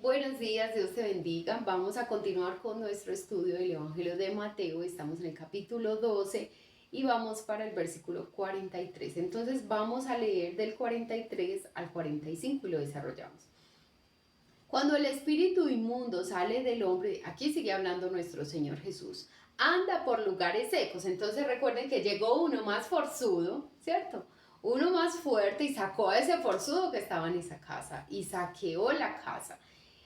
Buenos días, Dios te bendiga. Vamos a continuar con nuestro estudio del Evangelio de Mateo. Estamos en el capítulo 12 y vamos para el versículo 43. Entonces vamos a leer del 43 al 45 y lo desarrollamos. Cuando el espíritu inmundo sale del hombre, aquí sigue hablando nuestro Señor Jesús, anda por lugares secos. Entonces recuerden que llegó uno más forzudo, ¿cierto? Uno más fuerte y sacó a ese forzudo que estaba en esa casa y saqueó la casa.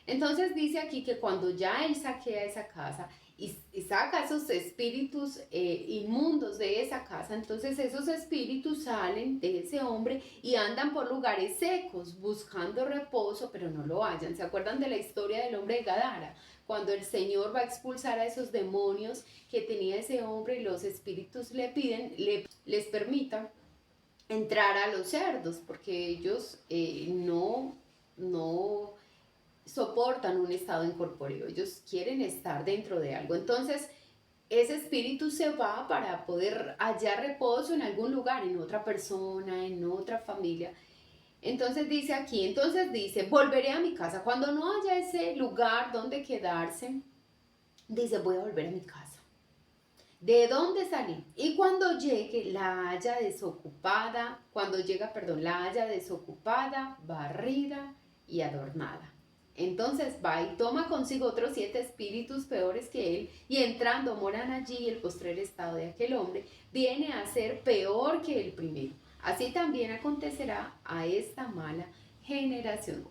Entonces dice aquí que cuando ya él saquea esa casa y saca esos espíritus inmundos de esa casa, entonces esos espíritus salen de ese hombre y andan por lugares secos buscando reposo, pero no lo hallan. ¿Se acuerdan de la historia del hombre de Gadara? Cuando el Señor va a expulsar a esos demonios que tenía ese hombre y los espíritus le piden, les permitan entrar a los cerdos, porque ellos no soportan un estado incorpóreo, ellos quieren estar dentro de algo. Entonces, ese espíritu se va para poder hallar reposo en algún lugar, en otra persona, en otra familia. Entonces dice aquí, volveré a mi casa. Cuando no haya ese lugar donde quedarse, dice, voy a volver a mi casa. ¿De dónde salí? Y cuando llegue, la haya desocupada, barrida y adornada. Entonces va y toma consigo otros 7 espíritus peores que él, y entrando moran allí. El postrer estado de aquel hombre viene a ser peor que el primero. Así también acontecerá a esta mala generación.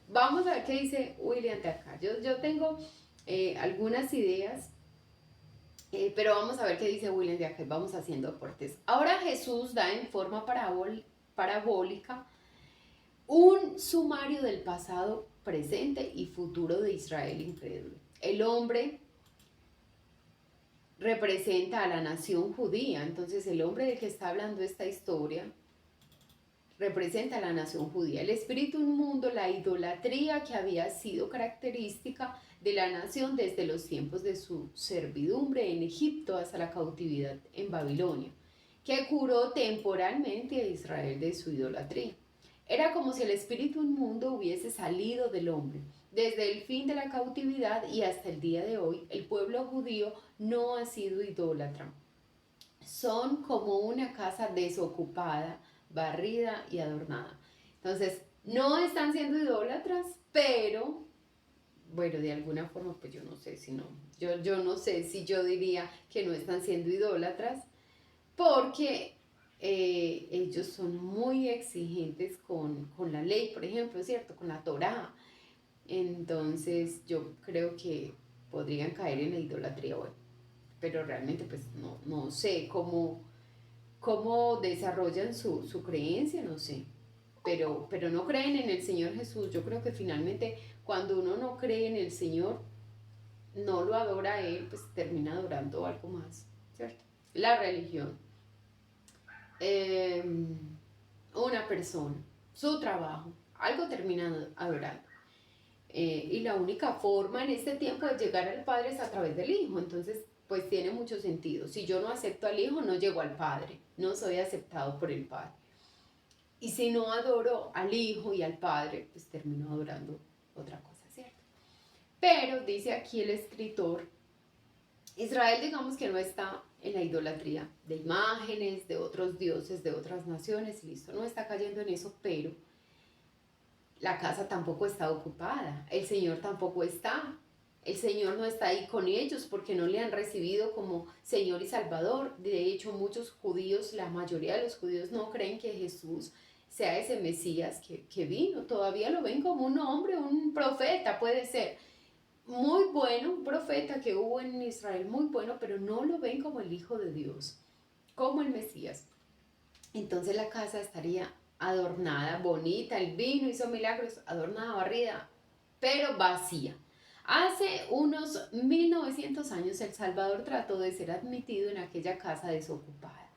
Vamos a ver qué dice William de acá. Yo tengo algunas ideas, pero vamos a ver qué dice William de acá. Vamos haciendo aportes. Ahora Jesús da en forma parabólica un sumario del pasado, presente y futuro de Israel incrédulo. El hombre representa a la nación judía. Entonces el hombre del que está hablando esta historia representa a la nación judía. El espíritu inmundo, la idolatría que había sido característica de la nación desde los tiempos de su servidumbre en Egipto hasta la cautividad en Babilonia, que curó temporalmente a Israel de su idolatría. Era como si el espíritu inmundo hubiese salido del hombre. Desde el fin de la cautividad y hasta el día de hoy, el pueblo judío no ha sido idólatra. Son como una casa desocupada, barrida y adornada. Entonces, no están siendo idólatras, pero, bueno, de alguna forma, pues yo no sé si no. Yo no sé si yo diría que no están siendo idólatras, porque ellos son muy exigentes con la ley, por ejemplo, ¿cierto? Con la Torá. Entonces yo creo que podrían caer en la idolatría, bueno, pero realmente pues no sé cómo desarrollan su creencia, no sé. Pero no creen en el Señor Jesús. Yo creo que finalmente cuando uno no cree en el Señor, no lo adora a Él, pues termina adorando algo más, ¿cierto? La religión, eh, una persona, su trabajo, algo termina adorando. Y la única forma en este tiempo de llegar al Padre es a través del Hijo. Entonces, pues tiene mucho sentido. Si yo no acepto al Hijo, no llego al Padre, no soy aceptado por el Padre. Y si no adoro al Hijo y al Padre, pues termino adorando otra cosa, ¿cierto? Pero dice aquí el escritor, Israel, digamos que no está en la idolatría de imágenes, de otros dioses, de otras naciones, listo, no está cayendo en eso, pero la casa tampoco está ocupada, el Señor tampoco está. El Señor no está ahí con ellos porque no le han recibido como Señor y Salvador. De hecho, muchos judíos, la mayoría de los judíos no creen que Jesús sea ese Mesías que vino. Todavía lo ven como un hombre, un profeta, puede ser muy bueno, un profeta que hubo en Israel, muy bueno, pero no lo ven como el Hijo de Dios, como el Mesías. Entonces la casa estaría adornada, bonita, el vino hizo milagros, adornada, barrida, pero vacía. Hace unos 1900 años El Salvador trató de ser admitido en aquella casa desocupada,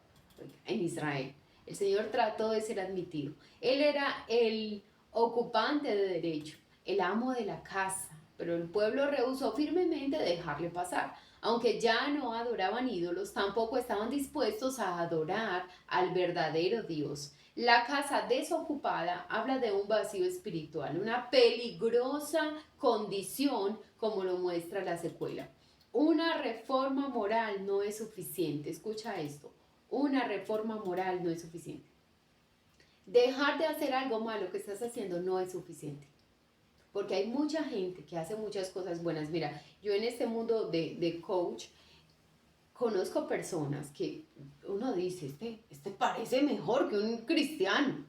en Israel. El Señor trató de ser admitido. Él era el ocupante de derecho, el amo de la casa, pero el pueblo rehusó firmemente dejarle pasar. Aunque ya no adoraban ídolos, tampoco estaban dispuestos a adorar al verdadero Dios. La casa desocupada habla de un vacío espiritual, una peligrosa condición como lo muestra la secuela. Una reforma moral no es suficiente. Escucha esto. Una reforma moral no es suficiente. Dejar de hacer algo malo que estás haciendo no es suficiente. Porque hay mucha gente que hace muchas cosas buenas. Mira, yo en este mundo de coach conozco personas que uno dice, este parece mejor que un cristiano.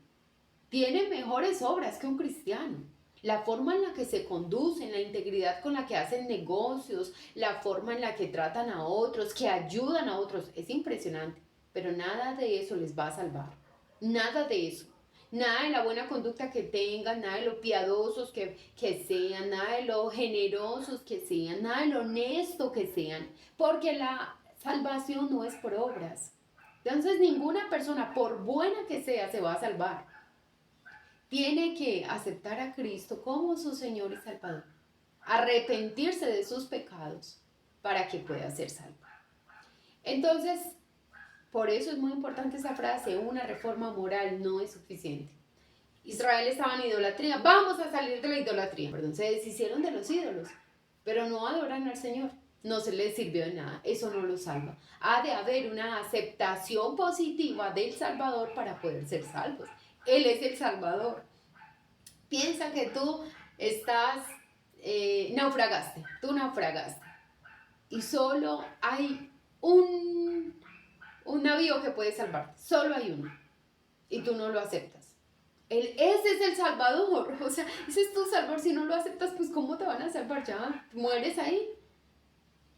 Tiene mejores obras que un cristiano. La forma en la que se conducen, la integridad con la que hacen negocios, la forma en la que tratan a otros, que ayudan a otros, es impresionante. Pero nada de eso les va a salvar. Nada de eso. Nada de la buena conducta que tengan, nada de lo piadosos que sean, nada de lo generosos que sean, nada de lo honesto que sean. Porque la salvación no es por obras. Entonces ninguna persona, por buena que sea, se va a salvar. Tiene que aceptar a Cristo como su Señor y Salvador, arrepentirse de sus pecados para que pueda ser salvo. Entonces, por eso es muy importante esa frase, una reforma moral no es suficiente. Israel estaba en idolatría, vamos a salir de la idolatría. Perdón, se deshicieron de los ídolos, pero no adoran al Señor. No se les sirvió de nada, eso no lo salva. Ha de haber una aceptación positiva del Salvador para poder ser salvos. Él es el Salvador. Piensa que tú estás, tú naufragaste. Y solo hay un navío que puede salvarte, solo hay uno. Y tú no lo aceptas. Ese es el Salvador, o sea, ese es tu Salvador. Si no lo aceptas, pues ¿cómo te van a salvar? Ya mueres ahí.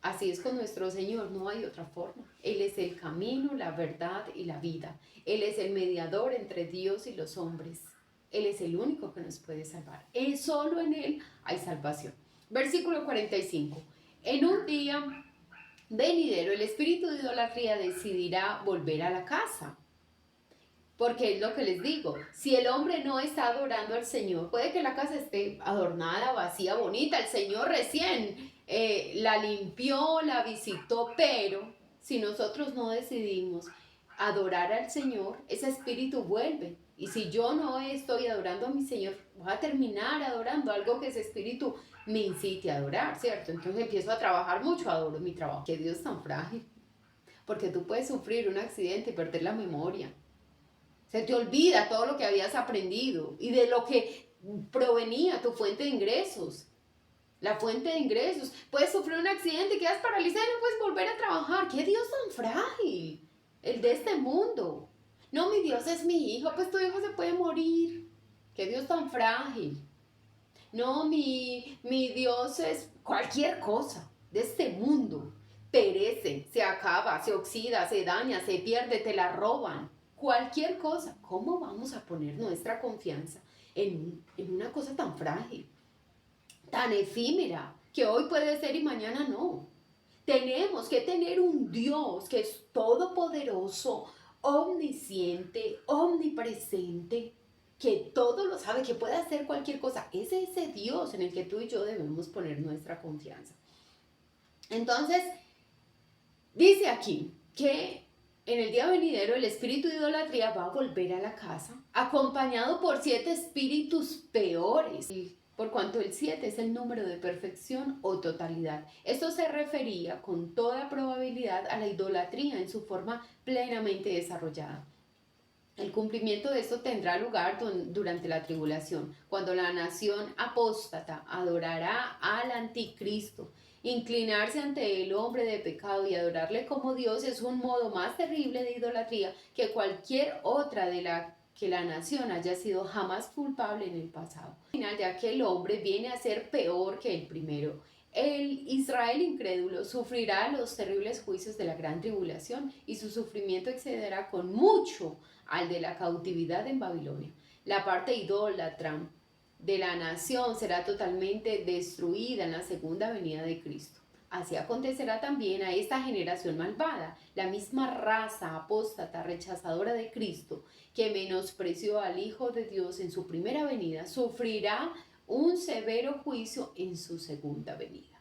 Así es con nuestro Señor, no hay otra forma. Él es el camino, la verdad y la vida. Él es el mediador entre Dios y los hombres. Él es el único que nos puede salvar. Solo en Él hay salvación. Versículo 45. En un día venidero, el espíritu de idolatría decidirá volver a la casa. Porque es lo que les digo, si el hombre no está adorando al Señor, puede que la casa esté adornada, vacía, bonita, el Señor recién la limpió, la visitó, pero si nosotros no decidimos adorar al Señor, ese espíritu vuelve. Y si yo no estoy adorando a mi Señor, voy a terminar adorando algo que ese espíritu me incite a adorar, ¿cierto? Entonces empiezo a trabajar mucho, adoro mi trabajo. Qué Dios tan frágil, porque tú puedes sufrir un accidente y perder la memoria. Se te olvida todo lo que habías aprendido y de lo que provenía tu fuente de ingresos. La fuente de ingresos. Puedes sufrir un accidente, quedas paralizado y no puedes volver a trabajar. ¡Qué Dios tan frágil! El de este mundo. No, mi Dios es mi hijo, pues tu hijo se puede morir. ¡Qué Dios tan frágil! No, mi Dios es cualquier cosa de este mundo. Perece, se acaba, se oxida, se daña, se pierde, te la roban. Cualquier cosa. ¿Cómo vamos a poner nuestra confianza en una cosa tan frágil, tan efímera, que hoy puede ser y mañana no? Tenemos que tener un Dios que es todopoderoso, omnisciente, omnipresente, que todo lo sabe, que puede hacer cualquier cosa. Es ese Dios en el que tú y yo debemos poner nuestra confianza. Entonces, dice aquí que en el día venidero el espíritu de idolatría va a volver a la casa, acompañado por 7 espíritus peores, por cuanto el 7 es el número de perfección o totalidad. Esto se refería con toda probabilidad a la idolatría en su forma plenamente desarrollada. El cumplimiento de esto tendrá lugar durante la tribulación, cuando la nación apóstata adorará al anticristo. Inclinarse ante el hombre de pecado y adorarle como Dios es un modo más terrible de idolatría que cualquier otra de la que la nación haya sido jamás culpable en el pasado. Al final de aquel hombre viene a ser peor que el primero. El Israel incrédulo sufrirá los terribles juicios de la gran tribulación y su sufrimiento excederá con mucho al de la cautividad en Babilonia. La parte idólatra de la nación será totalmente destruida en la segunda venida de Cristo. Así acontecerá también a esta generación malvada, la misma raza apóstata rechazadora de Cristo que menospreció al Hijo de Dios en su primera venida, sufrirá un severo juicio en su segunda venida.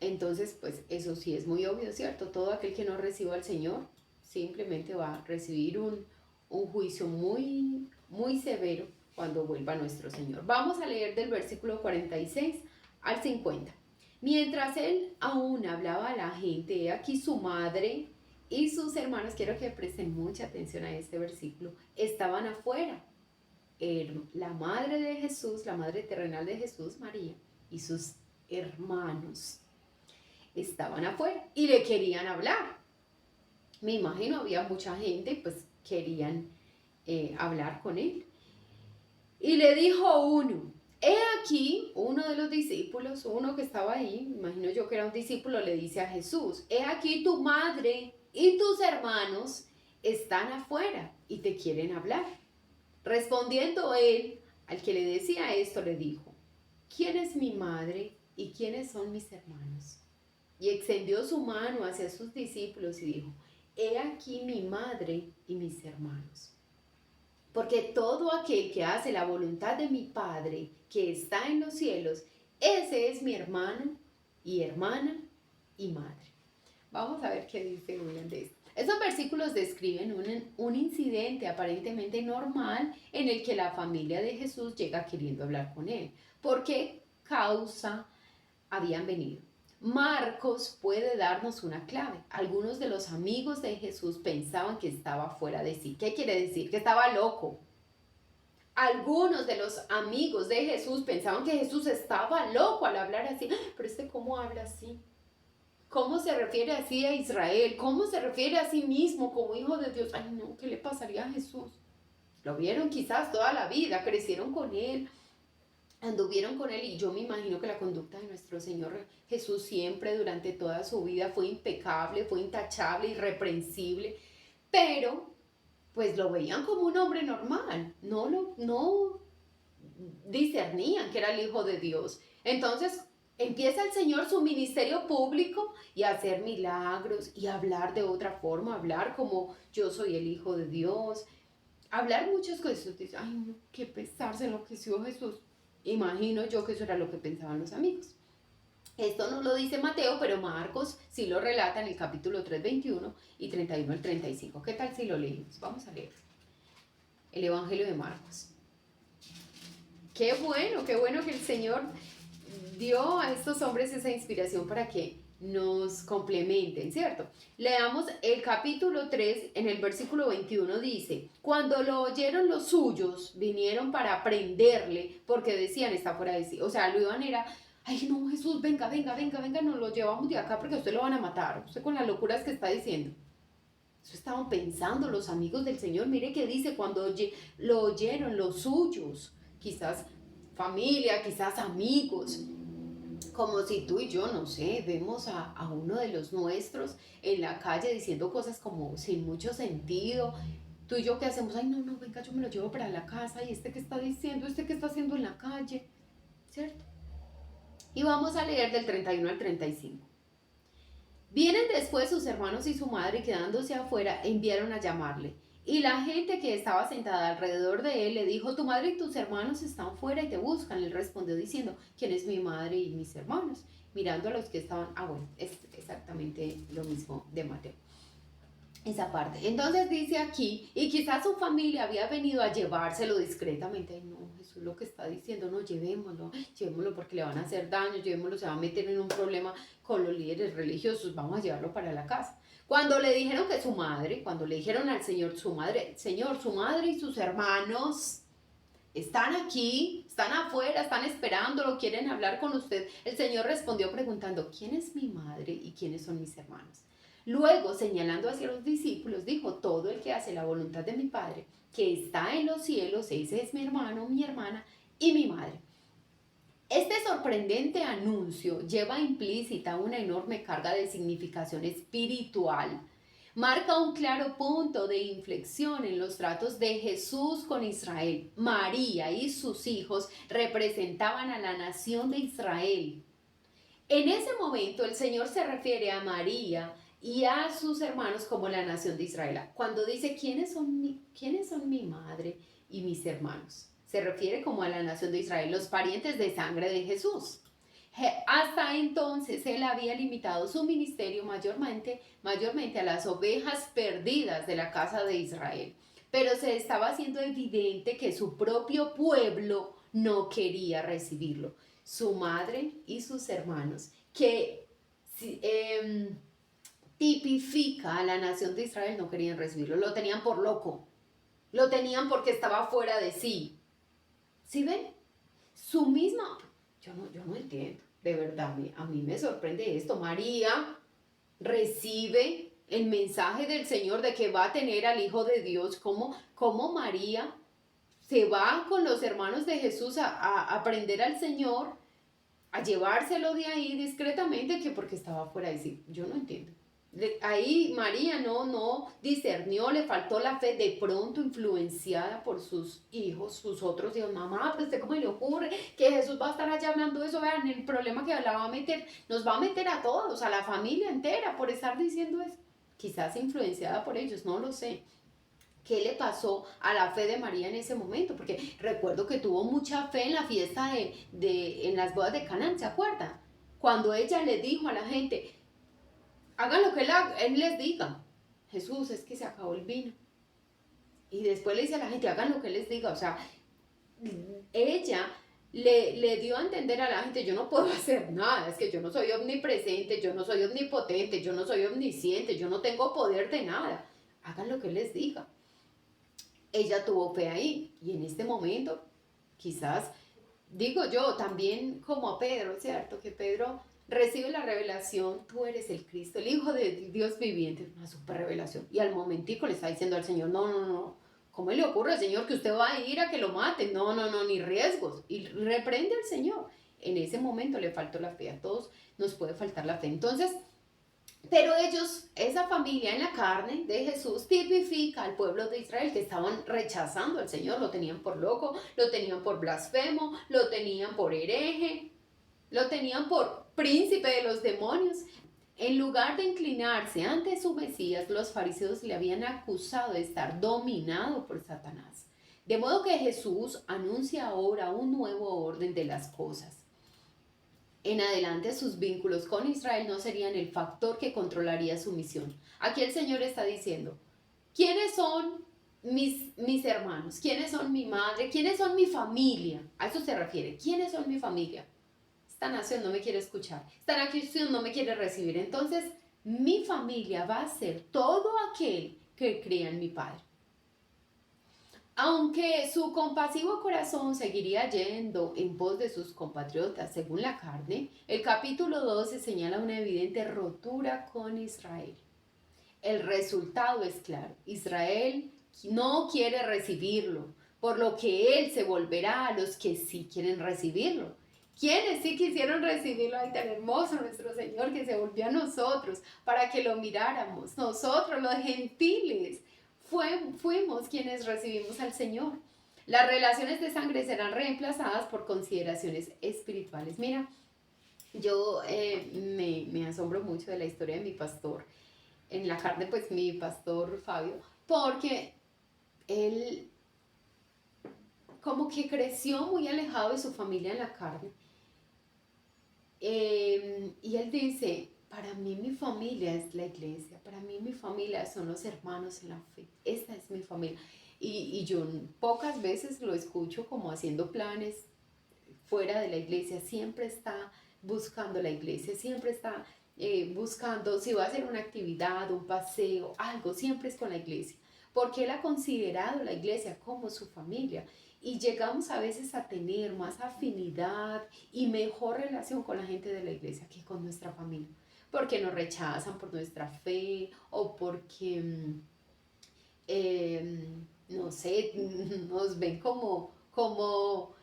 Entonces, pues eso sí es muy obvio, ¿cierto? Todo aquel que no reciba al Señor simplemente va a recibir un juicio muy, muy severo cuando vuelva nuestro Señor. Vamos a leer del versículo 46 al 50. Mientras él aún hablaba a la gente, he aquí su madre y sus hermanos, quiero que presten mucha atención a este versículo, estaban afuera. La madre de Jesús, la madre terrenal de Jesús, María, y sus hermanos estaban afuera y le querían hablar. Me imagino había mucha gente y pues querían hablar con él. Y le dijo uno, he aquí, uno de los discípulos, uno que estaba ahí, me imagino yo que era un discípulo, le dice a Jesús, he aquí tu madre y tus hermanos están afuera y te quieren hablar. Respondiendo él, al que le decía esto, le dijo, ¿quién es mi madre y quiénes son mis hermanos? Y extendió su mano hacia sus discípulos y dijo, he aquí mi madre y mis hermanos. Porque todo aquel que hace la voluntad de mi Padre, que está en los cielos, ese es mi hermano y hermana y madre. Vamos a ver qué dice William de esto. Estos versículos describen un incidente aparentemente normal en el que la familia de Jesús llega queriendo hablar con él. ¿Por qué causa habían venido? Marcos puede darnos una clave. Algunos de los amigos de Jesús pensaban que estaba fuera de sí. ¿Qué quiere decir? Que estaba loco. Algunos de los amigos de Jesús pensaban que Jesús estaba loco al hablar así. Pero ¿cómo habla así? ¿Cómo se refiere así a Israel? ¿Cómo se refiere a sí mismo como hijo de Dios? Ay, no, ¿qué le pasaría a Jesús? Lo vieron quizás toda la vida, crecieron con él, anduvieron con él, y yo me imagino que la conducta de nuestro Señor Jesús siempre durante toda su vida fue impecable, fue intachable, irreprensible, pero pues lo veían como un hombre normal, no discernían que era el Hijo de Dios. Entonces empieza el Señor su ministerio público y a hacer milagros y hablar de otra forma, hablar como yo soy el Hijo de Dios, hablar muchas cosas. Dice, ay, no, qué pesar, se enloqueció Jesús. Imagino yo que eso era lo que pensaban los amigos. Esto no lo dice Mateo, pero Marcos sí lo relata en el capítulo 3, 21 y 31 al 35. ¿Qué tal si lo leemos? Vamos a leer el Evangelio de Marcos. Qué bueno que el Señor dio a estos hombres esa inspiración para que nos complementen, ¿cierto? Leamos el capítulo 3, en el versículo 21 dice, cuando lo oyeron los suyos, vinieron para prenderle, porque decían, está fuera de sí. O sea, lo iban era, ay no, Jesús, venga, nos lo llevamos de acá porque a usted lo van a matar, usted con las locuras que está diciendo. Eso estaban pensando los amigos del Señor. Mire que dice, cuando lo oyeron los suyos, quizás familia, quizás amigos, como si tú y yo, no sé, vemos a uno de los nuestros en la calle diciendo cosas como sin mucho sentido. Tú y yo, ¿qué hacemos? Ay, no, venga, yo me lo llevo para la casa. ¿Y qué está diciendo? ¿Qué está haciendo en la calle? ¿Cierto? Y vamos a leer del 31 al 35. Vienen después sus hermanos y su madre, quedándose afuera, enviaron a llamarle. Y la gente que estaba sentada alrededor de él le dijo, tu madre y tus hermanos están fuera y te buscan. Él respondió diciendo, ¿quién es mi madre y mis hermanos? Mirando a los que estaban, bueno, es exactamente lo mismo de Mateo. Esa parte. Entonces dice aquí, y quizás su familia había venido a llevárselo discretamente. Ay, no, Jesús lo que está diciendo, no, llevémoslo porque le van a hacer daño, llevémoslo, se va a meter en un problema con los líderes religiosos, vamos a llevarlo para la casa. Cuando le dijeron que su madre, cuando le dijeron al Señor, Señor, su madre y sus hermanos están aquí, están afuera, están esperándolo, quieren hablar con usted, el Señor respondió preguntando, ¿quién es mi madre y quiénes son mis hermanos? Luego, señalando hacia los discípulos, dijo, todo el que hace la voluntad de mi Padre, que está en los cielos, ese es mi hermano, mi hermana y mi madre. Este sorprendente anuncio lleva implícita una enorme carga de significación espiritual. Marca un claro punto de inflexión en los tratos de Jesús con Israel. María y sus hijos representaban a la nación de Israel. En ese momento el Señor se refiere a María y a sus hermanos como la nación de Israel. Cuando dice, ¿quiénes son mi madre y mis hermanos? Se refiere como a la nación de Israel, los parientes de sangre de Jesús. Hasta entonces él había limitado su ministerio mayormente a las ovejas perdidas de la casa de Israel. pero se estaba haciendo evidente que su propio pueblo no quería recibirlo. Su madre y sus hermanos, que tipifica a la nación de Israel, no querían recibirlo, lo tenían por loco, lo tenían porque estaba fuera de sí. ¿Sí ven? Su misma, yo no entiendo, de verdad, a mí me sorprende esto. María recibe el mensaje del Señor de que va a tener al Hijo de Dios, como María se va con los hermanos de Jesús a aprender al Señor, a llevárselo de ahí discretamente, que porque estaba fuera de sí. Yo no entiendo. Ahí María no discernió, le faltó la fe, de pronto influenciada por sus hijos, sus otros hijos. Mamá, pero usted cómo le ocurre que Jesús va a estar allá hablando eso. Vean el problema que la va a meter, nos va a meter a todos, a la familia entera, por estar diciendo eso. Quizás influenciada por ellos, no lo sé. ¿Qué le pasó a la fe de María en ese momento? Porque recuerdo que tuvo mucha fe en la fiesta en las bodas de Canaán, ¿se acuerdan? Cuando ella le dijo a la gente, hagan lo que él les diga. Jesús, es que se acabó el vino. Y después le dice a la gente, hagan lo que él les diga. O sea, ella le dio a entender a la gente, yo no puedo hacer nada, es que yo no soy omnipresente, yo no soy omnipotente, yo no soy omnisciente, yo no tengo poder de nada. Hagan lo que él les diga. Ella tuvo fe ahí, y en este momento, quizás, digo yo, también como a Pedro, ¿cierto? Que Pedro recibe la revelación, tú eres el Cristo, el Hijo de Dios viviente, una super revelación, y al momentico le está diciendo al Señor, no, ¿cómo le ocurre al Señor que usted va a ir a que lo maten? No, ni riesgos, y reprende al Señor. En ese momento le faltó la fe, a todos nos puede faltar la fe. Entonces, pero ellos, esa familia en la carne de Jesús, tipifica al pueblo de Israel, que estaban rechazando al Señor, lo tenían por loco, lo tenían por blasfemo, lo tenían por hereje, lo tenían por príncipe de los demonios. En lugar de inclinarse ante su Mesías, los fariseos le habían acusado de estar dominado por Satanás. De modo que Jesús anuncia ahora un nuevo orden de las cosas. En adelante sus vínculos con Israel no serían el factor que controlaría su misión. Aquí el Señor está diciendo, ¿quiénes son mis hermanos? ¿Quiénes son mi madre? ¿Quiénes son mi familia? A eso se refiere. ¿Quiénes son mi familia? Esta nación no me quiere escuchar. Esta nación no me quiere recibir. Entonces, mi familia va a ser todo aquel que crea en mi Padre. Aunque su compasivo corazón seguiría yendo en pos de sus compatriotas según la carne, el capítulo 12 señala una evidente rotura con Israel. El resultado es claro. Israel no quiere recibirlo, por lo que él se volverá a los que sí quieren recibirlo. ¿Quiénes sí quisieron recibirlo? Ay, tan hermoso nuestro Señor, que se volvió a nosotros para que lo miráramos. Nosotros, los gentiles, fuimos quienes recibimos al Señor. Las relaciones de sangre serán reemplazadas por consideraciones espirituales. Mira, yo me asombro mucho de la historia de mi pastor. En la carne, pues mi pastor Fabio, porque él como que creció muy alejado de su familia en la carne. Y él dice, para mí mi familia es la iglesia, para mí mi familia son los hermanos en la fe, esta es mi familia. Y yo pocas veces lo escucho como haciendo planes fuera de la iglesia, siempre está buscando la iglesia, siempre está buscando si va a hacer una actividad, un paseo, algo, siempre es con la iglesia, porque él ha considerado la iglesia como su familia. Y llegamos a veces a tener más afinidad y mejor relación con la gente de la iglesia que con nuestra familia, porque nos rechazan por nuestra fe o porque, no sé, nos ven como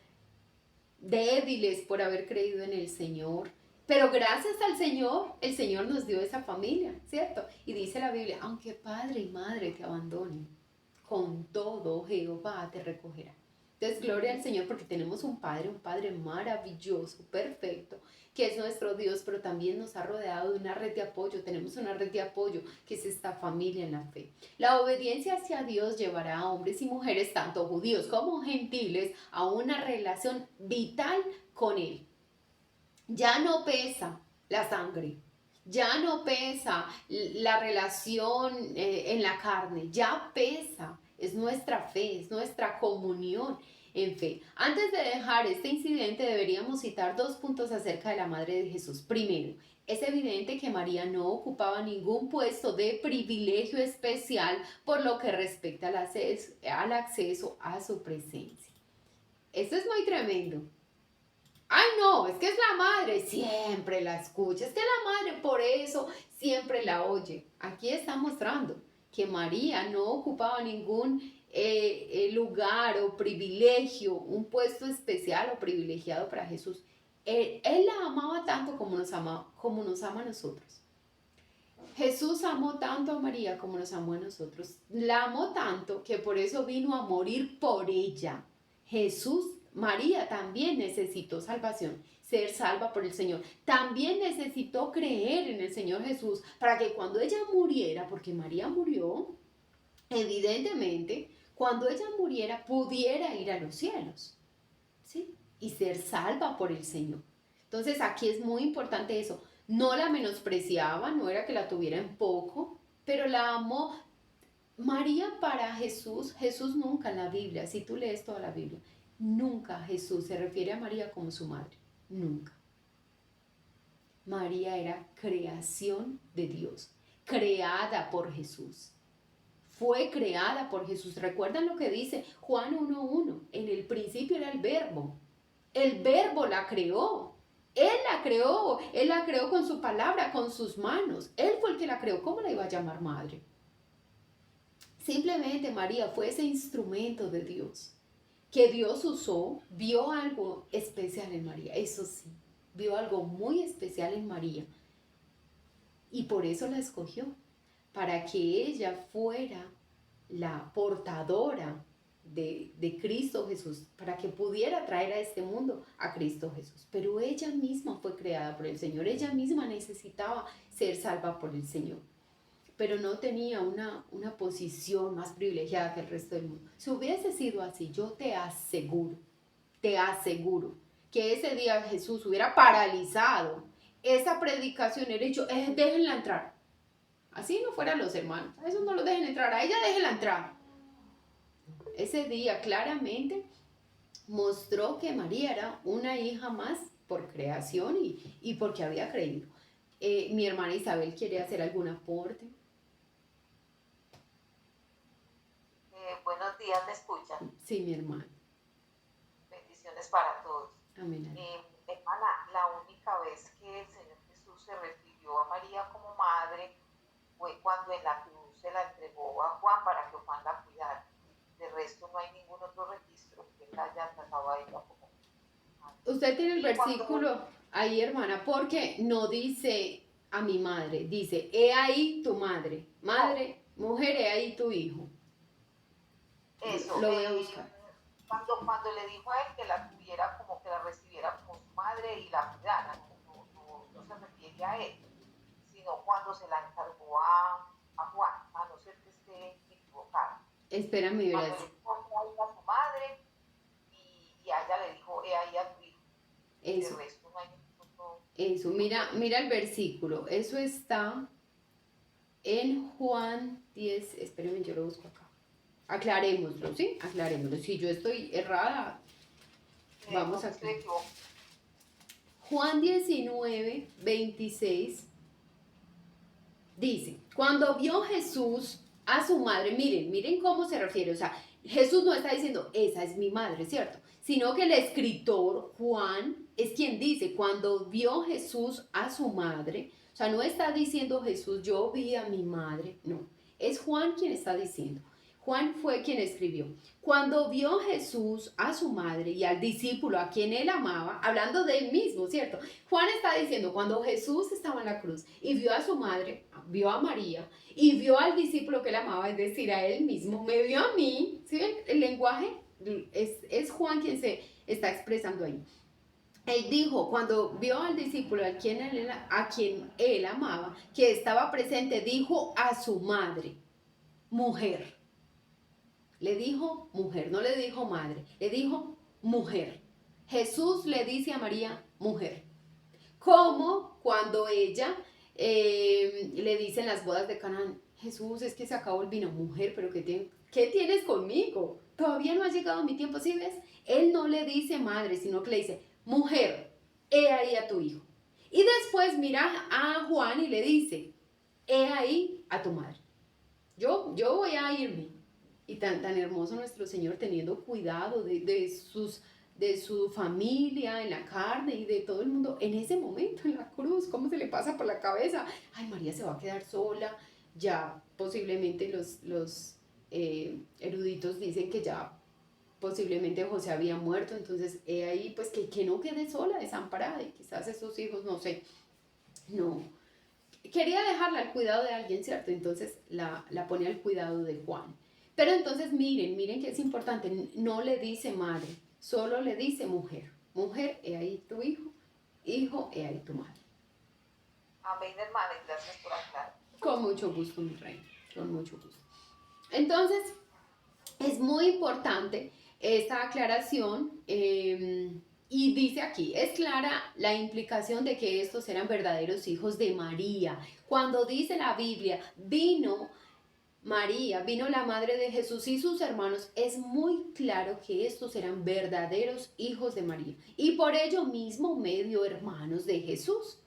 débiles por haber creído en el Señor. Pero gracias al Señor, el Señor nos dio esa familia, ¿cierto? Y dice la Biblia, aunque padre y madre te abandonen, con todo Jehová te recogerá. Entonces, gloria al Señor porque tenemos un Padre maravilloso, perfecto, que es nuestro Dios, pero también nos ha rodeado de una red de apoyo. Tenemos una red de apoyo que es esta familia en la fe. La obediencia hacia Dios llevará a hombres y mujeres, tanto judíos como gentiles, a una relación vital con Él. Ya no pesa la sangre, ya no pesa la relación en la carne, ya pesa es nuestra fe, es nuestra comunión en fe. Antes de dejar este incidente, deberíamos citar 2 puntos acerca de la Madre de Jesús. Primero, es evidente que María no ocupaba ningún puesto de privilegio especial por lo que respecta al acceso a su presencia. Esto es muy tremendo. Ay, no, es que es la madre, siempre la escucha, es que la madre por eso siempre la oye. Aquí está mostrando que María no ocupaba ningún lugar o privilegio, un puesto especial o privilegiado para Jesús. Él la amaba tanto como nos ama a nosotros. Jesús amó tanto a María como nos amó a nosotros. La amó tanto que por eso vino a morir por ella. María también necesitó salvación, ser salva por el Señor. También necesitó creer en el Señor Jesús para que cuando ella muriera, porque María murió, evidentemente, cuando ella muriera pudiera ir a los cielos, ¿sí? Y ser salva por el Señor. Entonces aquí es muy importante eso. No la menospreciaba, no era que la tuviera en poco, pero la amó. María para Jesús nunca en la Biblia, si tú lees toda la Biblia, nunca Jesús se refiere a María como su madre, nunca. María era creación de Dios, creada por Jesús. Fue creada por Jesús. ¿Recuerdan lo que dice Juan 1:1? En el principio era el verbo la creó. Él la creó con su palabra, con sus manos. Él fue el que la creó. ¿Cómo la iba a llamar madre? Simplemente María fue ese instrumento de Dios que Dios usó, vio algo especial en María, eso sí, vio algo muy especial en María y por eso la escogió, para que ella fuera la portadora de Cristo Jesús, para que pudiera traer a este mundo a Cristo Jesús. Pero ella misma fue creada por el Señor, ella misma necesitaba ser salva por el Señor, pero no tenía una posición más privilegiada que el resto del mundo. Si hubiese sido así, yo te aseguro que ese día Jesús hubiera paralizado esa predicación, hubiera dicho, déjenla entrar. Así no fueran los hermanos, a esos no los dejen entrar, a ella déjenla entrar. Ese día claramente mostró que María era una hija más por creación y porque había creído. Mi hermana Isabel quiere hacer algún aporte. Buenos días, ¿me escuchan? Sí, mi hermana. Bendiciones para todos. Amén. Hermana, la única vez que el Señor Jesús se refirió a María como madre fue cuando en la cruz se la entregó a Juan para que Juan la cuidara. De resto no hay ningún otro registro que él haya tratado a ella como madre. Usted tiene el versículo ahí, hermana, porque no dice a mi madre, dice, he ahí tu madre, mujer, he ahí tu hijo. Eso, lo voy a buscar. Cuando le dijo a él que la tuviera como que la recibiera como su madre y la cuidara, no se refiere a él, sino cuando se la encargó a Juan, a no ser que esté equivocada. Espérame, cuando verás. le dijo a su madre y a ella le dijo, he ahí a tu hijo. Eso. De resto no hay ningún. Eso, mira el versículo. Eso está en Juan 10. Espérenme, yo lo busco acá. Aclarémoslo, ¿sí? Aclarémoslo. Si yo estoy errada, vamos a... Juan 19, 26 dice, cuando vio Jesús a su madre, miren cómo se refiere, o sea, Jesús no está diciendo, esa es mi madre, ¿cierto? Sino que el escritor Juan es quien dice, cuando vio Jesús a su madre, o sea, no está diciendo Jesús, yo vi a mi madre, no, es Juan quien está diciendo. Juan fue quien escribió. Cuando vio Jesús a su madre y al discípulo a quien él amaba, hablando de él mismo, ¿cierto? Juan está diciendo, cuando Jesús estaba en la cruz y vio a su madre, vio a María y vio al discípulo que él amaba, es decir, a él mismo, me vio a mí, ¿sí? El lenguaje es Juan quien se está expresando ahí. Él dijo, cuando vio al discípulo a quien él amaba, que estaba presente, dijo a su madre, mujer. Le dijo mujer, no le dijo madre, le dijo mujer. Jesús le dice a María mujer. Como cuando ella le dice en las bodas de Canaán, Jesús, es que se acabó el vino. Mujer, pero ¿qué tienes conmigo? Todavía no ha llegado mi tiempo, ¿sí ves? Él no le dice madre, sino que le dice, mujer, he ahí a tu hijo. Y después mira a Juan y le dice, he ahí a tu madre. Yo voy a irme. Y tan hermoso nuestro Señor teniendo cuidado de su familia en la carne y de todo el mundo en ese momento en la cruz. ¿Cómo se le pasa por la cabeza? Ay, María se va a quedar sola. Ya posiblemente los eruditos dicen que ya posiblemente José había muerto. Entonces ahí pues que no quede sola, desamparada. Y quizás esos hijos, no sé, no. Quería dejarla al cuidado de alguien, ¿cierto? Entonces la pone al cuidado de Juan. Pero entonces miren que es importante, no le dice madre, solo le dice mujer. Mujer, he ahí tu hijo, hijo, he ahí tu madre. Amén, hermana, y gracias por aclarar. Con mucho gusto, mi reina, con mucho gusto. Entonces, es muy importante esta aclaración y dice aquí, es clara la implicación de que estos eran verdaderos hijos de María. Cuando dice la Biblia, vino María, vino la madre de Jesús y sus hermanos, es muy claro que estos eran verdaderos hijos de María y por ello mismo medio hermanos de Jesús.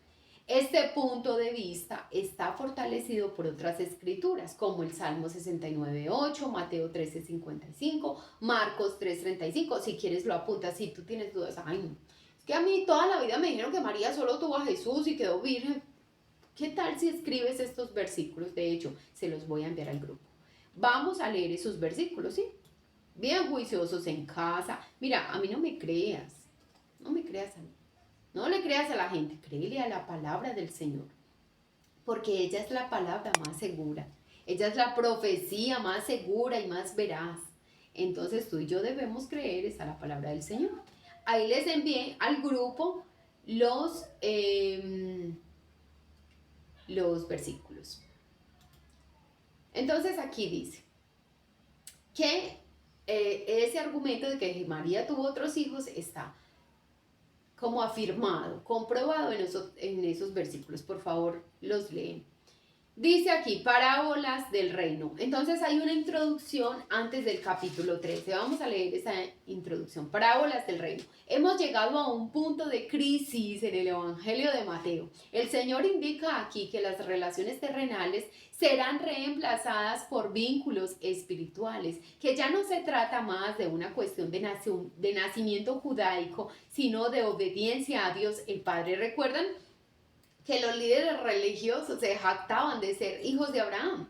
Este punto de vista está fortalecido por otras escrituras, como el Salmo 69:8, Mateo 13:55, Marcos 3:35. Si quieres lo apuntas, si tú tienes dudas, ay no, es que a mí toda la vida me dijeron que María solo tuvo a Jesús y quedó virgen. ¿Qué tal si escribes estos versículos? De hecho, se los voy a enviar al grupo. Vamos a leer esos versículos, ¿sí? Bien juiciosos en casa. Mira, a mí no me creas, no me creas a mí. No le creas a la gente, créele a la palabra del Señor, porque ella es la palabra más segura, ella es la profecía más segura y más veraz. Entonces tú y yo debemos creer a la palabra del Señor. Ahí les envié al grupo los versículos. Entonces aquí dice que ese argumento de que María tuvo otros hijos está como afirmado, comprobado en esos versículos. Por favor, los leen. Dice aquí, parábolas del reino. Entonces hay una introducción antes del capítulo 13. Vamos a leer esa introducción. Parábolas del reino. Hemos llegado a un punto de crisis en el Evangelio de Mateo. El Señor indica aquí que las relaciones terrenales serán reemplazadas por vínculos espirituales, que ya no se trata más de una cuestión de nacimiento judaico, sino de obediencia a Dios el Padre. ¿Recuerdan que los líderes religiosos se jactaban de ser hijos de Abraham?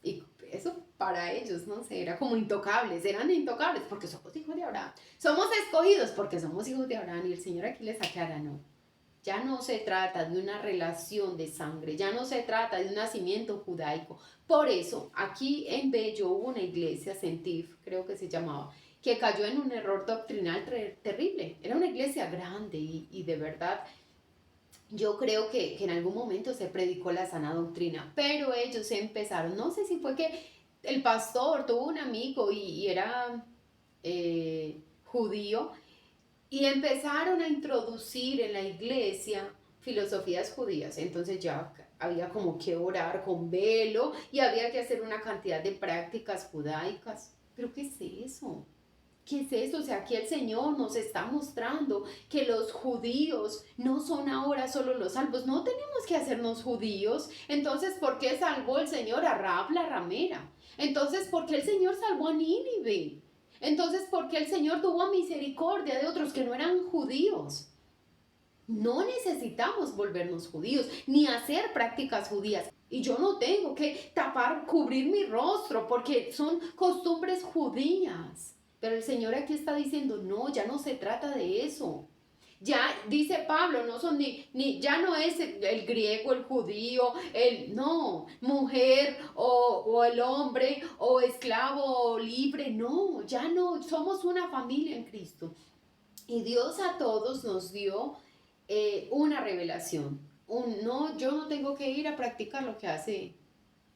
Y eso para ellos, no sé, era como intocables, eran intocables porque somos hijos de Abraham. Somos escogidos porque somos hijos de Abraham. Y el Señor aquí les aclara, no. Ya no se trata de una relación de sangre, ya no se trata de un nacimiento judaico. Por eso, aquí en Bello hubo una iglesia, Sentif, creo que se llamaba, que cayó en un error doctrinal terrible. Era una iglesia grande y de verdad yo creo que en algún momento se predicó la sana doctrina, pero ellos empezaron, no sé si fue que el pastor tuvo un amigo y era judío, y empezaron a introducir en la iglesia filosofías judías. Entonces ya había como que orar con velo y había que hacer una cantidad de prácticas judaicas. ¿Pero qué es eso? ¿Qué es eso? O sea, aquí el Señor nos está mostrando que los judíos no son ahora solo los salvos. No tenemos que hacernos judíos. Entonces, ¿por qué salvó el Señor a Rahab la ramera? Entonces, ¿por qué el Señor salvó a Nínive? Entonces, ¿por qué el Señor tuvo misericordia de otros que no eran judíos? No necesitamos volvernos judíos ni hacer prácticas judías. Y yo no tengo que cubrir mi rostro porque son costumbres judías. Pero el Señor aquí está diciendo, no, ya no se trata de eso. Ya dice Pablo, no son ya no es el griego, el judío, no, mujer o el hombre o esclavo o libre, no, ya no, somos una familia en Cristo. Y Dios a todos nos dio una revelación. No, yo no tengo que ir a practicar lo que hace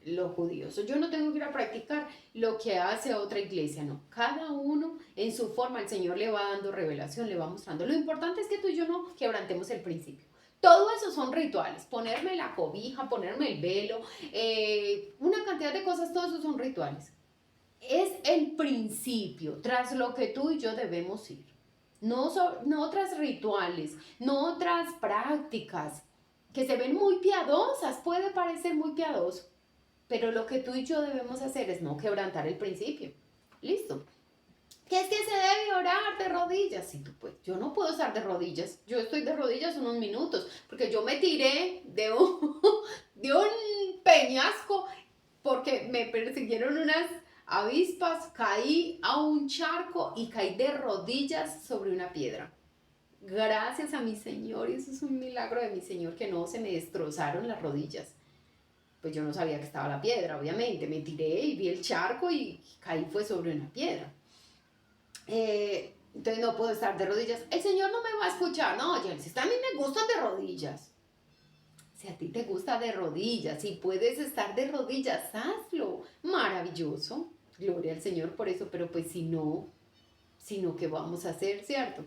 los judíos. Yo no tengo que ir a practicar lo que hace otra iglesia, no. Cada uno en su forma, el Señor le va dando revelación, le va mostrando. Lo importante es que tú y yo no quebrantemos el principio. Todo eso son rituales, ponerme la cobija, ponerme el velo, una cantidad de cosas, todo eso son rituales. Es el principio tras lo que tú y yo debemos ir. No otras rituales, no otras prácticas que se ven muy piadosas, puede parecer muy piadoso, pero lo que tú y yo debemos hacer es no quebrantar el principio. Listo. ¿Qué es que se debe orar de rodillas? Sí, tú puedes. Yo no puedo estar de rodillas. Yo estoy de rodillas unos minutos porque yo me tiré de de un peñasco porque me persiguieron unas avispas, caí a un charco y caí de rodillas sobre una piedra. Gracias a mi Señor, y eso es un milagro de mi Señor, que no se me destrozaron las rodillas. Pues yo no sabía que estaba la piedra, obviamente. Me tiré y vi el charco y caí fue sobre una piedra. Entonces no puedo estar de rodillas. El Señor no me va a escuchar. No, Jensi, a mí me gustan de rodillas. Si a ti te gusta de rodillas, si puedes estar de rodillas, hazlo. Maravilloso. Gloria al Señor por eso, pero pues si no, ¿qué vamos a hacer, cierto?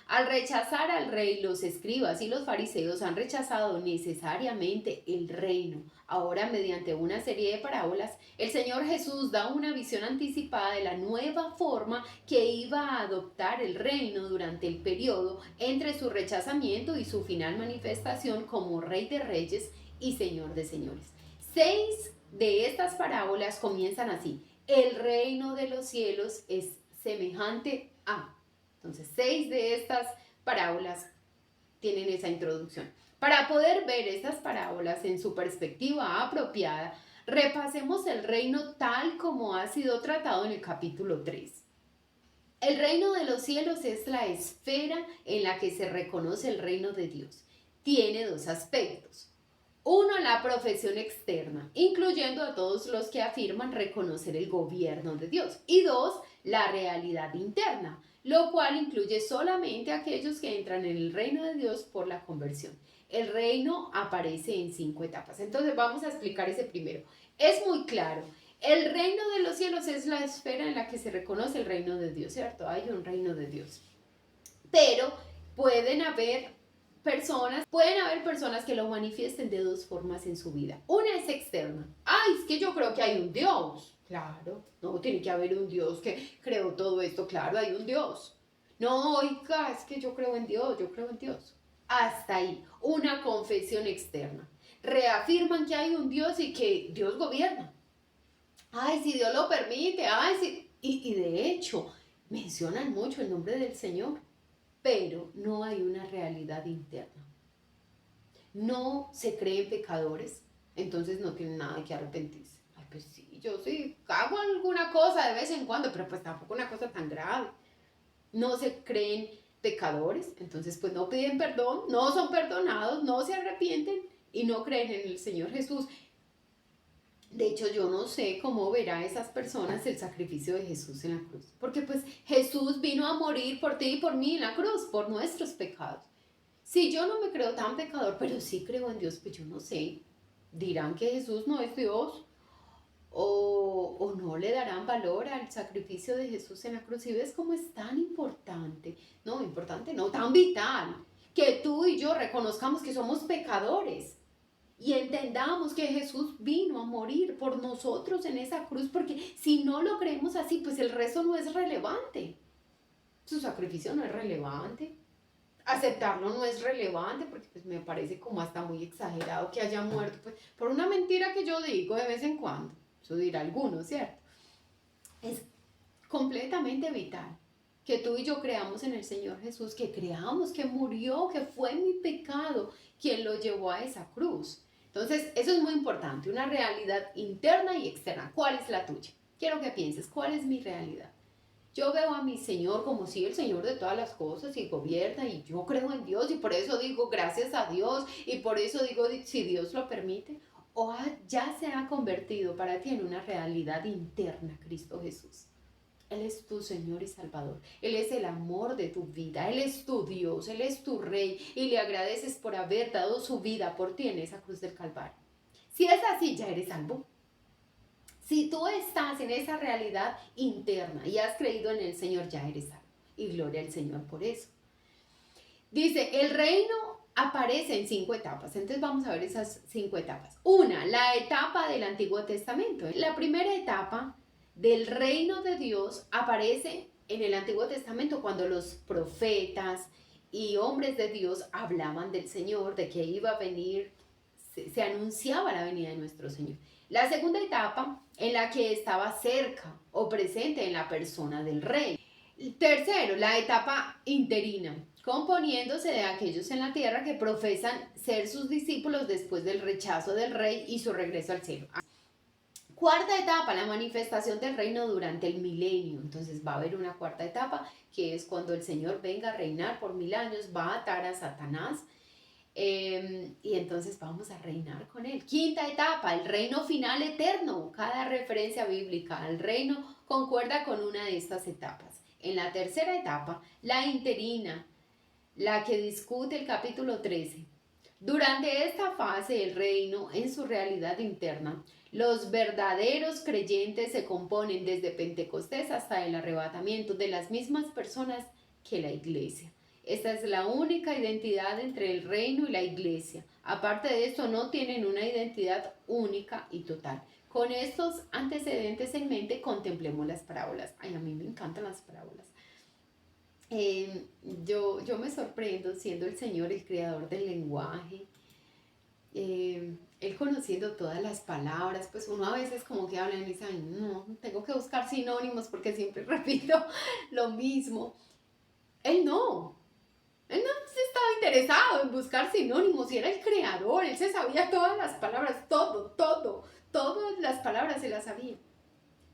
Al rechazar al rey, los escribas y los fariseos han rechazado necesariamente el reino. Ahora, mediante una serie de parábolas, el Señor Jesús da una visión anticipada de la nueva forma que iba a adoptar el reino durante el periodo entre su rechazamiento y su final manifestación como Rey de Reyes y Señor de Señores. 6 de estas parábolas comienzan así: el reino de los cielos es semejante a... Entonces, 6 de estas parábolas tienen esa introducción. Para poder ver estas parábolas en su perspectiva apropiada, repasemos el reino tal como ha sido tratado en el capítulo 3. El reino de los cielos es la esfera en la que se reconoce el reino de Dios. Tiene 2 aspectos. 1, la profesión externa, incluyendo a todos los que afirman reconocer el gobierno de Dios. Y 2, la realidad interna, lo cual incluye solamente a aquellos que entran en el reino de Dios por la conversión. El reino aparece en 5 etapas. Entonces vamos a explicar ese primero. Es muy claro. El reino de los cielos es la esfera en la que se reconoce el reino de Dios, ¿cierto? Hay un reino de Dios. Pero pueden haber personas que lo manifiesten de 2 formas en su vida. Una es externa. Ay, es que yo creo que hay un Dios. Claro, no, tiene que haber un Dios que creó todo esto. Claro, hay un Dios. No, oiga, es que yo creo en Dios, yo creo en Dios. Hasta ahí, una confesión externa. Reafirman que hay un Dios y que Dios gobierna. Ay, si Dios lo permite, ay, sí. Y de hecho, mencionan mucho el nombre del Señor, pero no hay una realidad interna. No se creen pecadores, entonces no tienen nada que arrepentirse. Ay, pues sí, yo sí hago alguna cosa de vez en cuando, pero pues tampoco una cosa tan grave. No se creen pecadores, entonces pues no piden perdón, no son perdonados, no se arrepienten y no creen en el Señor Jesús. De hecho, yo no sé cómo verá esas personas el sacrificio de Jesús en la cruz. Porque pues Jesús vino a morir por ti y por mí en la cruz, por nuestros pecados. Si yo no me creo tan pecador, pero sí creo en Dios, pues yo no sé. Dirán que Jesús no es Dios. O no le darán valor al sacrificio de Jesús en la cruz. Y ves cómo es tan importante. No, importante no, tan vital. Que tú y yo reconozcamos que somos pecadores. Y entendamos que Jesús vino a morir por nosotros en esa cruz, porque si no lo creemos así, pues el resto no es relevante. Su sacrificio no es relevante. Aceptarlo no es relevante, porque pues me parece como hasta muy exagerado que haya muerto pues, por una mentira que yo digo de vez en cuando. Eso dirá alguno, ¿cierto? Es completamente vital que tú y yo creamos en el Señor Jesús, que creamos que murió, que fue mi pecado quien lo llevó a esa cruz. Entonces, eso es muy importante, una realidad interna y externa. ¿Cuál es la tuya? Quiero que pienses, ¿cuál es mi realidad? Yo veo a mi Señor como si el Señor de todas las cosas y gobierna y yo creo en Dios y por eso digo gracias a Dios y por eso digo si Dios lo permite. O ya se ha convertido para ti en una realidad interna Cristo Jesús. Él es tu Señor y Salvador. Él es el amor de tu vida. Él es tu Dios. Él es tu Rey. Y le agradeces por haber dado su vida por ti en esa cruz del Calvario. Si es así, ya eres salvo. Si tú estás en esa realidad interna y has creído en el Señor, ya eres salvo. Y gloria al Señor por eso. Dice, el reino aparece en 5 etapas. Entonces vamos a ver esas 5 etapas. Una, la etapa del Antiguo Testamento. La primera etapa del reino de Dios aparece en el Antiguo Testamento cuando los profetas y hombres de Dios hablaban del Señor, de que iba a venir, se anunciaba la venida de nuestro Señor. La segunda etapa en la que estaba cerca o presente en la persona del rey. Tercero, la etapa interina, componiéndose de aquellos en la tierra que profesan ser sus discípulos después del rechazo del rey y su regreso al cielo. Cuarta etapa, la manifestación del reino durante el milenio. Entonces va a haber una cuarta etapa que es cuando el Señor venga a reinar por 1000 años, va a atar a Satanás y entonces vamos a reinar con él. Quinta etapa, el reino final eterno. Cada referencia bíblica al reino concuerda con una de estas etapas. En la tercera etapa, la interina, la que discute el capítulo 13. Durante esta fase del reino, en su realidad interna, los verdaderos creyentes se componen desde Pentecostés hasta el arrebatamiento de las mismas personas que la iglesia. Esta es la única identidad entre el reino y la iglesia. Aparte de esto, no tienen una identidad única y total. Con estos antecedentes en mente, contemplemos las parábolas. Ay, a mí me encantan las parábolas. Yo me sorprendo siendo el Señor el creador del lenguaje. Él conociendo todas las palabras, pues uno a veces como que habla y dice, ay, no, tengo que buscar sinónimos porque siempre repito lo mismo. Él no se estaba interesado en buscar sinónimos y era el creador, él se sabía todas las palabras, todas las palabras se las sabía,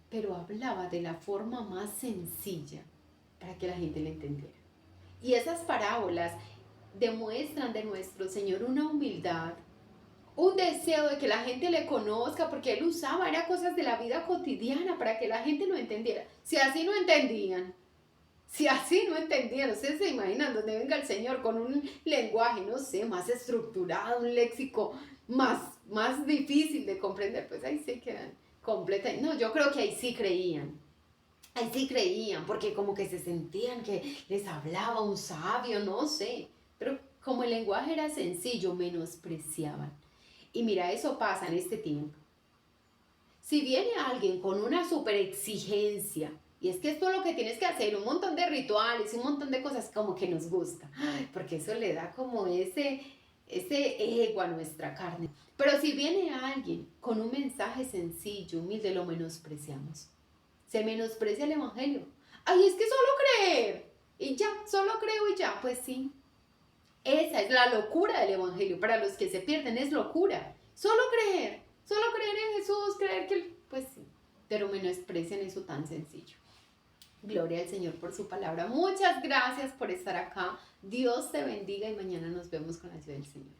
pero hablaba de la forma más sencilla para que la gente le entendiera. Y esas parábolas demuestran de nuestro Señor una humildad, un deseo de que la gente le conozca, porque él usaba, era cosas de la vida cotidiana para que la gente lo entendiera. Si así no entendían, ustedes se imaginan donde venga el Señor con un lenguaje, no sé, más estructurado, un léxico más difícil de comprender, pues ahí se quedan completas. No, yo creo que ahí sí creían, porque como que se sentían que les hablaba un sabio, no sé, pero como el lenguaje era sencillo, menospreciaban. Y mira, eso pasa en este tiempo. Si viene alguien con una super exigencia, y es que esto es lo que tienes que hacer, un montón de rituales, un montón de cosas como que nos gusta, porque eso le da como ese ego a nuestra carne. Pero si viene alguien con un mensaje sencillo, humilde, lo menospreciamos. Se menosprecia el evangelio. Ay, es que solo creer, y ya, solo creo y ya, pues sí. Esa es la locura del evangelio. Para los que se pierden es locura. Solo creer en Jesús, creer que, pues sí, pero menosprecian eso tan sencillo. Gloria al Señor por su palabra. Muchas gracias por estar acá. Dios te bendiga y mañana nos vemos con la ayuda del Señor.